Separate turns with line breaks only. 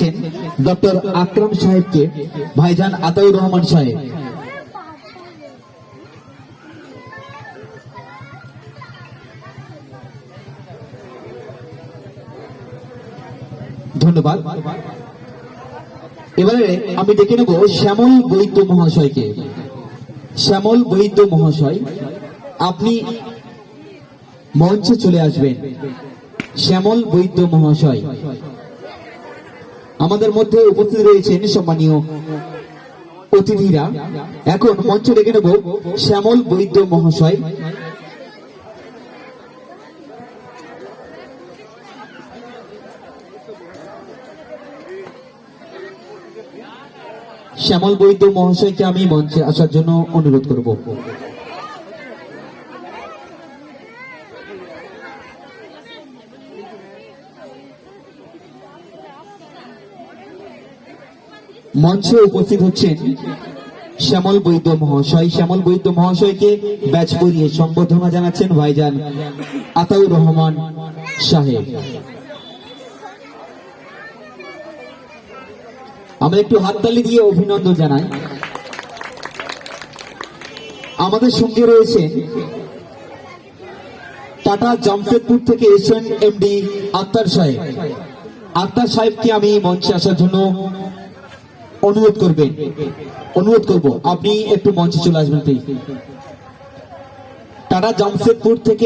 জানাচ্ছেন ডক্টর আকরাম সাহেবকে, ভাইজান আতাউর রহমান সাহেব। ধন্যবাদ। এবারে আমি ডেকে নেব শ্যামল বৈদ্য মহাশয়কে। শ্যামল বৈদ্য মহাশয়, আপনি মঞ্চে চলে আসবেন। শ্যামল বৈদ্য মহাশয় আমাদের মধ্যে উপস্থিত রয়েছেন সম্মানীয় অতিথিরা। এখন মঞ্চে ডেকে নেব শ্যামল বৈদ্য মহাশয়। শ্যামল বৈদ্য মহাশয়কে আমি মঞ্চে আসার জন্য অনুরোধ করব। মঞ্চে উপস্থিত হচ্ছেন শ্যামল বৈদ্য মহাশয়। শ্যামল বৈদ্য মহাশয়কে ব্যাচ পরিয়ে সম্বর্ধনা জানাচ্ছেন ভাইজান আতাউর রহমান সাহেব। আমরা একটু হাততালি দিয়ে অভিনন্দন জানাই। আমাদের সঙ্গে রয়েছেন টাটা জামশেদপুর থেকে এসেছেন এমডি আক্তার সাহেব। আক্তার সাহেবকে আমি মঞ্চে আসার জন্য অনুরোধ করব, আপনি একটু মঞ্চে চলে আসবেন প্লিজ। টাটা জামশেদপুর থেকে